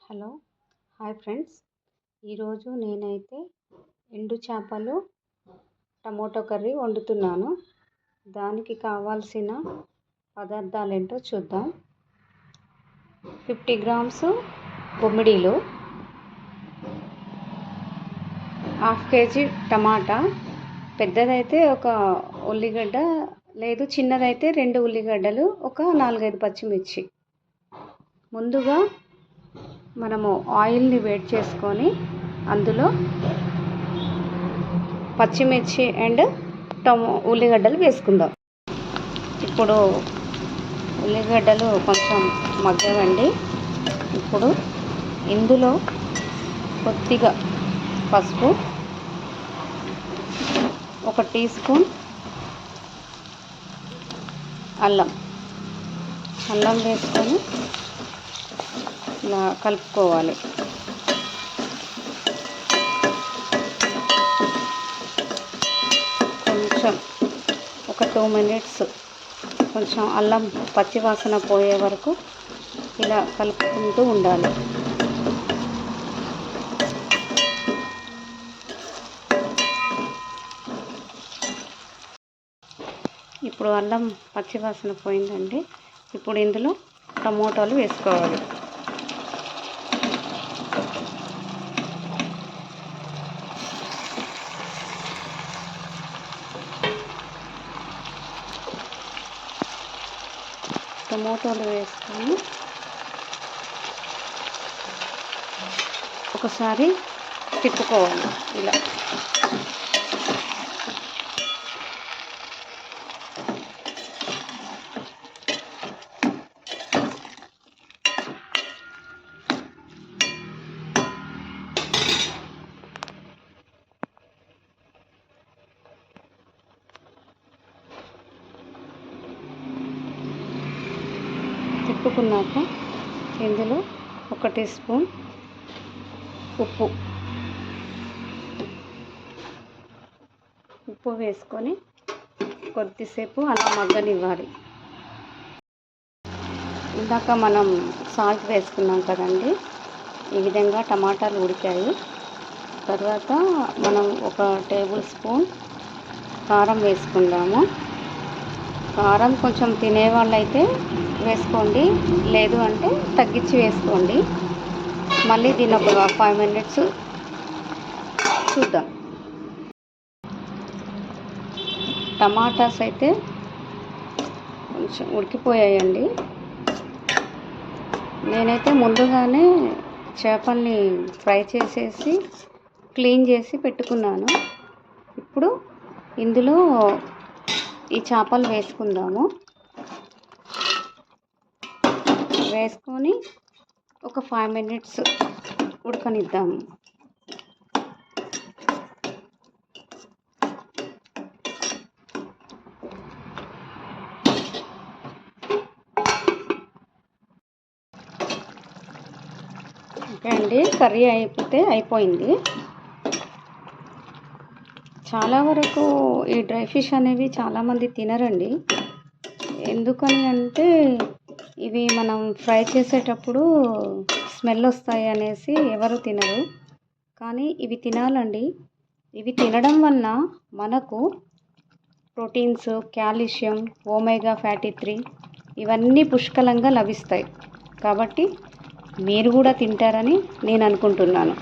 Hello hi friends. ఈరోజు నేనైతే ఎండు చేపలు టమోటో కర్రీ వండుతున్నాను. దానికి కావాల్సిన పదార్థాలు ఏంటో చూద్దాం. 50 గ్రామ్స్ బొమ్మిడీలు, 1/2 కేజీ టమాటా, పెద్దదైతే ఒక ఉల్లిగడ్డ, లేదు చిన్నదైతే 2 ఉల్లిగడ్డలు, ఒక 4-5 పచ్చిమిర్చి. ముందుగా మనము ఆయిల్ని వేడి చేసుకొని అందులో పచ్చిమిర్చి అండ్ ఉల్లిగడ్డలు వేసుకుందాం. ఇప్పుడు ఉల్లిగడ్డలు కొంచెం మగ్గవండి. ఇప్పుడు ఇందులో కొద్దిగా పసుపు, 1 టీ స్పూన్ అల్లం వేసుకొని ఇలా కలుపుకోవాలి. కొంచెం ఒక 2 మినిట్స్ కొంచెం అల్లం పచ్చివాసన పోయే వరకు ఇలా కలుపుకుంటూ ఉండాలి. ఇప్పుడు అల్లం పచ్చివాసన పోయిందండి. ఇప్పుడు ఇందులో టమోటాలు వేసుకోవాలి. టమోటాలు వేసుకొని ఒకసారి తిప్పుకోవాలి. ఇలా తిప్పుకున్నాక ఇందులో 1 టీ స్పూన్ ఉప్పు వేసుకొని కొద్దిసేపు అలా మగ్గనివ్వాలి. ఇందాక మనం సాల్ట్ వేసుకున్నాం కదండి. ఈ విధంగా టమాటాలు ఉడికాయి. తర్వాత మనం 1 టేబుల్ స్పూన్ కారం వేసుకుందాము. కారం కొంచెం తినేవాళ్ళైతే వేసుకోండి, లేదు అంటే తగ్గించి వేసుకోండి. మళ్ళీ దీన్ని ఒక 5 మినిట్స్ చూద్దాం. టమాటాస్ అయితే కొంచెం ఉడికిపోయాయండి. నేనైతే ముందుగానే చేపల్ని ఫ్రై చేసేసి క్లీన్ చేసి పెట్టుకున్నాను. ఇప్పుడు ఇందులో ఈ చేపలు వేసుకుందాము. వేసుకొని ఒక 5 మినిట్స్ ఉడకనిద్దాము. ఓకే అండి, కర్రీ అయిపోయింది. చాలా వరకు ఈ డ్రై ఫిష్ అనేవి చాలామంది తినరండి. ఎందుకని అంటే ఇవి మనం ఫ్రై చేసేటప్పుడు స్మెల్ వస్తాయి అనేసి ఎవరు తినరు. కానీ ఇవి తినాలండి. ఇవి తినడం వల్ల మనకు ప్రోటీన్స్, కాల్షియం, ఒమేగా ఫ్యాటీ 3 ఇవన్నీ పుష్కలంగా లభిస్తాయి. కాబట్టి మీరు కూడా తింటారని నేను అనుకుంటున్నాను.